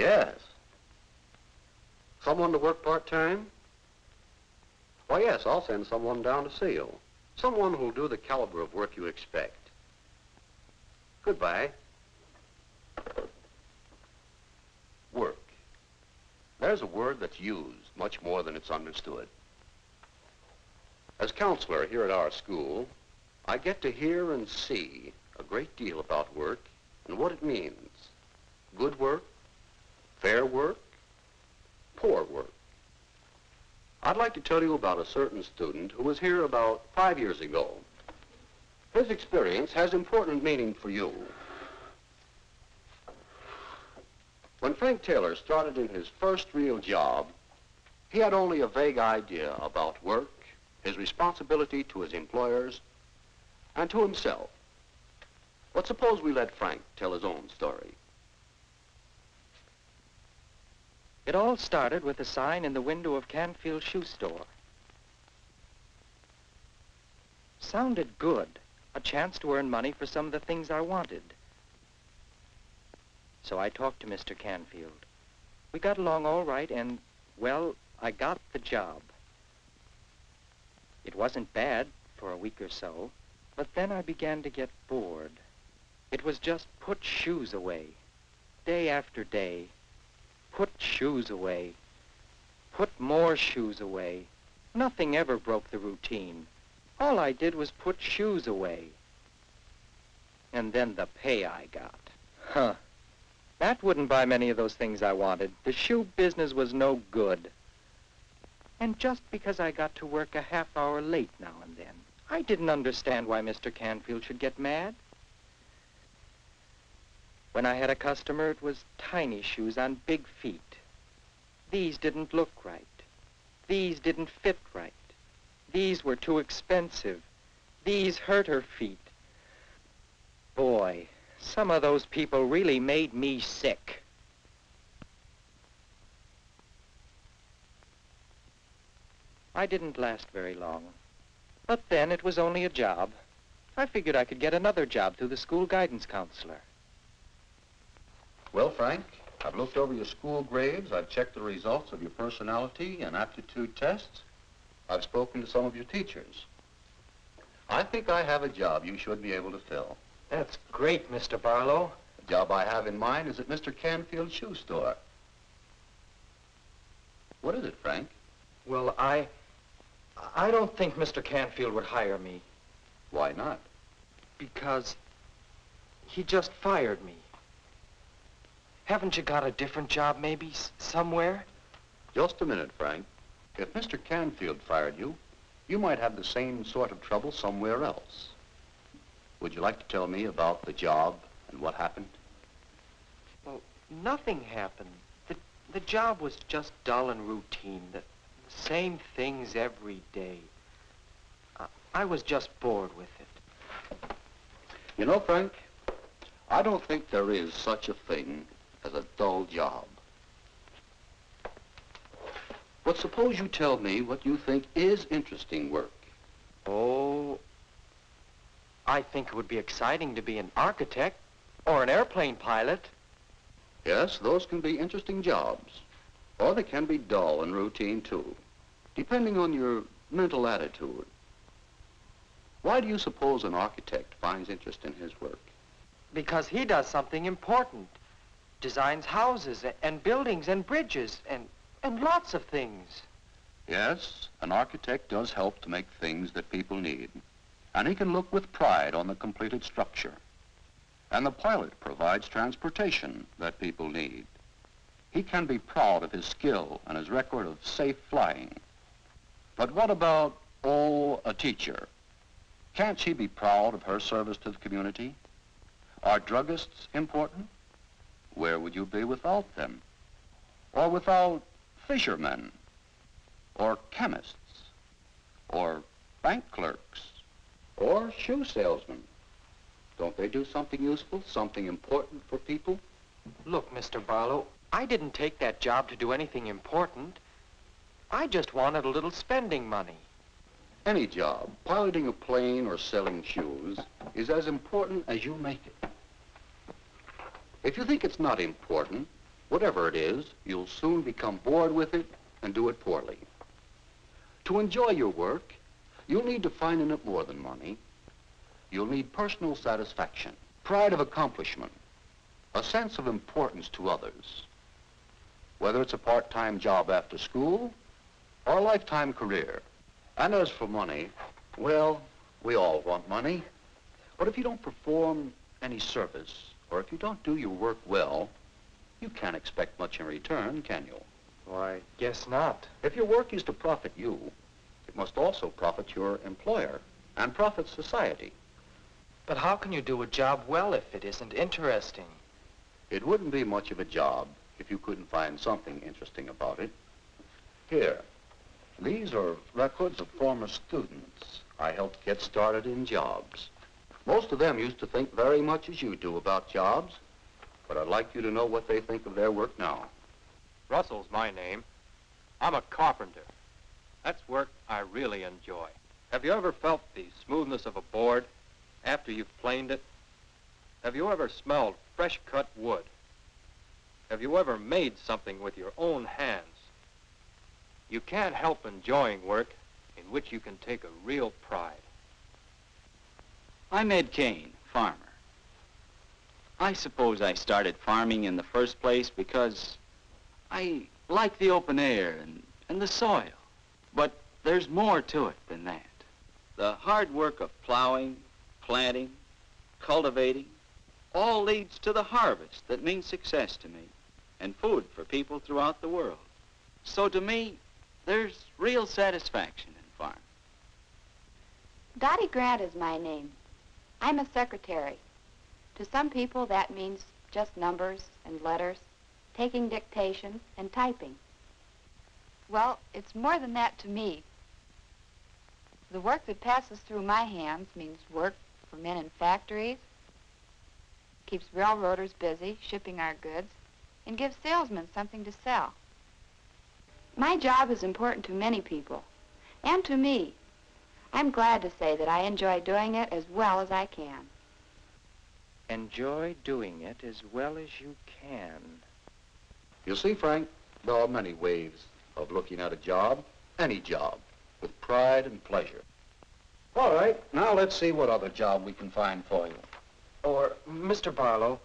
Yes. Someone to work part-time? Why, yes, I'll send someone down to see you. Someone who'll do the caliber of work you expect. Goodbye. Work. There's a word that's used much more than it's understood. As counselor here at our school, I get to hear and see a great deal about work and what it means. Good work, fair work, poor work. I'd like to tell you about a certain student who was here about 5 years ago. His experience has important meaning for you. When Frank Taylor started in his first real job, he had only a vague idea about work, his responsibility to his employers, and to himself. But suppose we let Frank tell his own story. It all started with a sign in the window of Canfield Shoe Store. Sounded good, a chance to earn money for some of the things I wanted. So I talked to Mr. Canfield. We got along all right and, well, I got the job. It wasn't bad for a week or so, but then I began to get bored. It was just put shoes away, day after day. Put shoes away. Put more shoes away. Nothing ever broke the routine. All I did was put shoes away. And then the pay I got. Huh. That wouldn't buy many of those things I wanted. The shoe business was no good. And just because I got to work a half hour late now and then, I didn't understand why Mr. Canfield should get mad. When I had a customer, it was tiny shoes on big feet. These didn't look right. These didn't fit right. These were too expensive. These hurt her feet. Boy, some of those people really made me sick. I didn't last very long. But then it was only a job. I figured I could get another job through the school guidance counselor. Well, Frank, I've looked over your school grades. I've checked the results of your personality and aptitude tests. I've spoken to some of your teachers. I think I have a job you should be able to fill. That's great, Mr. Barlow. The job I have in mind is at Mr. Canfield's shoe store. What is it, Frank? Well, I don't think Mr. Canfield would hire me. Why not? Because he just fired me. Haven't you got a different job, maybe, somewhere? Just a minute, Frank. If Mr. Canfield fired you, you might have the same sort of trouble somewhere else. Would you like to tell me about the job and what happened? Well, nothing happened. The job was just dull and routine. The same things every day. I was just bored with it. You know, Frank, I don't think there is such a thing as a dull job. But suppose you tell me what you think is interesting work. Oh, I think it would be exciting to be an architect or an airplane pilot. Yes, those can be interesting jobs. Or they can be dull and routine, too, depending on your mental attitude. Why do you suppose an architect finds interest in his work? Because he does something important. Designs houses and buildings and bridges and lots of things. Yes, an architect does help to make things that people need. And he can look with pride on the completed structure. And the pilot provides transportation that people need. He can be proud of his skill and his record of safe flying. But what about, a teacher? Can't she be proud of her service to the community? Are druggists important? Where would you be without them? Or without fishermen? Or chemists? Or bank clerks? Or shoe salesmen? Don't they do something useful, something important for people? Look, Mr. Barlow, I didn't take that job to do anything important. I just wanted a little spending money. Any job, piloting a plane or selling shoes, is as important as you make it. If you think it's not important, Whatever it is, you'll soon become bored with it and do it poorly. To enjoy your work, you'll need to find in it more than money. You'll need personal satisfaction, pride of accomplishment, a sense of importance to others. Whether it's a part-time job after school or a lifetime career. And as for money, well, we all want money. But if you don't perform any service, or if you don't do your work well, you can't expect much in return, can you? Why, guess not. If your work is to profit you, it must also profit your employer and profit society. But how can you do a job well if it isn't interesting? It wouldn't be much of a job if you couldn't find something interesting about it. Here, these are records of former students I helped get started in jobs. Most of them used to think very much as you do about jobs, but I'd like you to know what they think of their work now. Russell's my name. I'm a carpenter. That's work I really enjoy. Have you ever felt the smoothness of a board after you've planed it? Have you ever smelled fresh-cut wood? Have you ever made something with your own hands? You can't help enjoying work in which you can take a real pride. I'm Ed Kane, farmer. I suppose I started farming in the first place because I like the open air and the soil. But there's more to it than that. The hard work of plowing, planting, cultivating, all leads to the harvest that means success to me and food for people throughout the world. So to me, there's real satisfaction in farming. Dottie Grant is my name. I'm a secretary. To some people, that means just numbers and letters, taking dictation and typing. Well, it's more than that to me. The work that passes through my hands means work for men in factories, keeps railroaders busy shipping our goods, and gives salesmen something to sell. My job is important to many people, and to me. I'm glad to say that I enjoy doing it as well as I can. Enjoy doing it as well as you can. You see, Frank, there are many ways of looking at a job, any job, with pride and pleasure. All right, now let's see what other job we can find for you. Or, Mr. Barlow,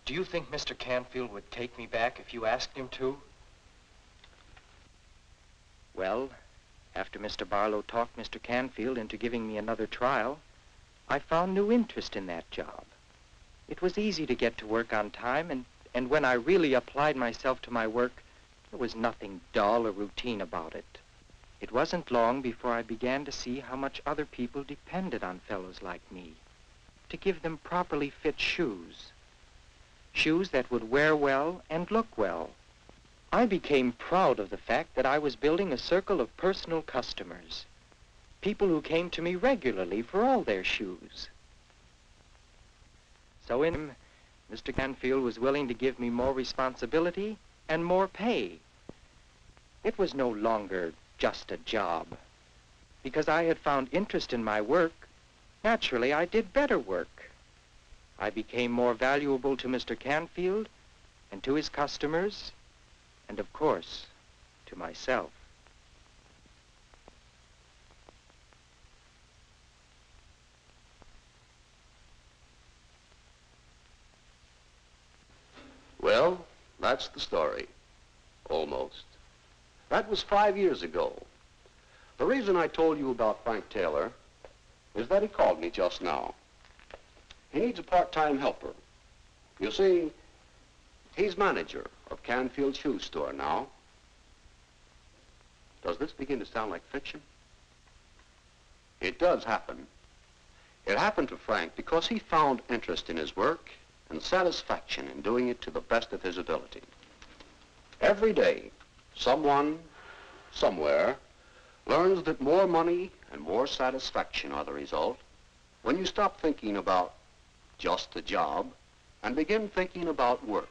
do you think Mr. Canfield would take me back if you asked him to? Well, after Mr. Barlow talked Mr. Canfield into giving me another trial, I found new interest in that job. It was easy to get to work on time, and when I really applied myself to my work, there was nothing dull or routine about it. It wasn't long before I began to see how much other people depended on fellows like me to give them properly fit shoes. Shoes that would wear well and look well. I became proud of the fact that I was building a circle of personal customers, people who came to me regularly for all their shoes. So in Mr. Canfield was willing to give me more responsibility and more pay. It was no longer just a job. Because I had found interest in my work, naturally I did better work. I became more valuable to Mr. Canfield and to his customers, and of course, to myself. Well, that's the story. Almost. That was 5 years ago. The reason I told you about Frank Taylor is that he called me just now. He needs a part-time helper. You see, he's manager of Canfield Shoe Store now. Does this begin to sound like fiction? It does happen. It happened to Frank because he found interest in his work and satisfaction in doing it to the best of his ability. Every day, someone, somewhere, learns that more money and more satisfaction are the result when you stop thinking about just the job and begin thinking about work.